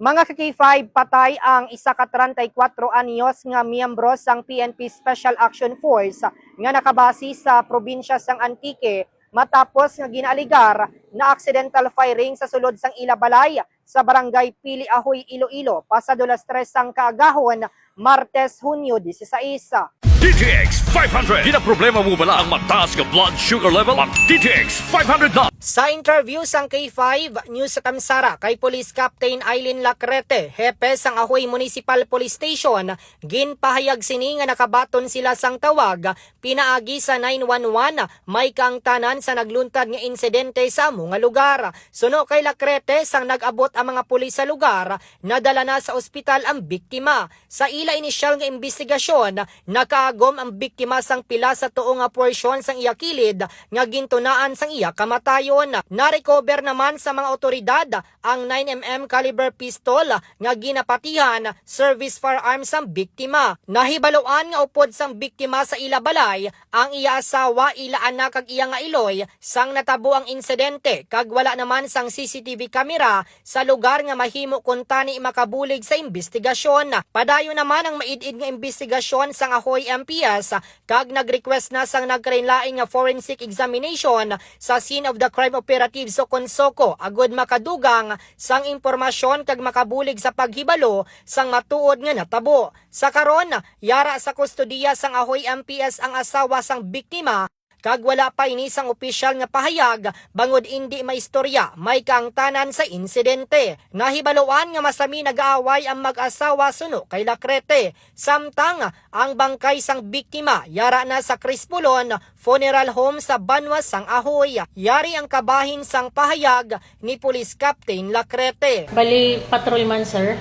Mga ka-K5, patay ang isa ka 34 anyos nga miyembro sang PNP Special Action Force nga nakabase sa probinsya sang Antique matapos nga ginaaligar na accidental firing sa sulod sang Ilabalay sa barangay Pili Ahoy, Iloilo pasado las 3 sang kaagahon, Martes, Hunyo 16. DTX 500. Di na problema mo bala ang mataas nga blood sugar level? Ang DTX 500 na! Sa interview sang K5 News sa Kamsara kay Police Captain Aileen Lacrete, hepe sang Ahoy Municipal Police Station, ginpahayag sini nga nakabaton sila sang tawag pinaagi sa 911 may kang tanan sa nagluntad nga insidente sa mga lugar. Suno kay Lacrete sang nag-abot ang mga pulis sa lugar, nadala na sa ospital ang biktima. Sa ila inisyal nga investigasyon, nakaagom ang biktima sang pila sa tuong nga porsyon sang iya kilid nga gintunaan sang iya kamatayon. Na-recover naman sa mga otoridad ang 9mm caliber pistol nga ginapatihan service firearms sang biktima. Nahibaluan nga upod sang biktima sa Ilabalay ang iya asawa, ila anak kag iya nga iloy sang natabo ang insidente kag wala naman sang CCTV camera sa lugar nga mahimo kuntani makabulig sa investigasyon. Padayon naman ang maid-id nga investigasyon sang Ahoy MPS kag nag-request na sang nagkarinlaing nga forensic examination sa scene of the crime operative Sokon-Soko agud makadugang sang impormasyon kag makabulig sa paghibalo sang matuod nga natabo. Sa karon, yara sa kustodiya sang Ahoy MPS ang asawa sang biktima kag wala pa ini sang opisyal nga pahayag bangod indi maistorya may kang tanan sa insidente. Nahibaluan nga masami nag-aaway ang mag-asawa suno kay Lacrete. Samtang ang bangkay sang biktima yara na sa Crispolon Funeral Home sa Banwa sang Ahoy. Yari ang kabahin sang pahayag ni Police Captain Lacrete. Bali, patrolman sir,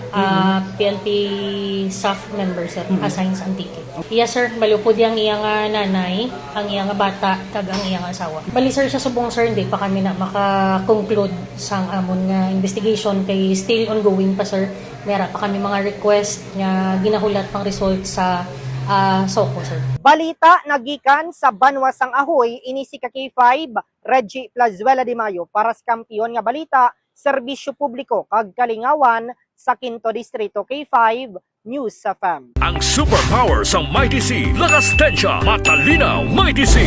PNP staff member sir, assigned sa Antique. Yes sir, bali po diyang iyang nanay, ang iyang bata, kag ang iyang asawa. Bali sir, sa subong sir, hindi pa kami na maka-conclude sang amon nga investigation kay still ongoing pa sir. Meron pa kami mga request nga ginahulat pang result sa Soko sir. Balita nagikan sa Banwa sang Ahoy, ini si K5 Reggie Plazuela de Mayo para sa kampiyon nga balita, serbisyo publiko kag kalingawan sa Quinto Distrito. K5 News FM. Ang superpower sa Mighty C. Lakas Tensya. Matalinaw Mighty C.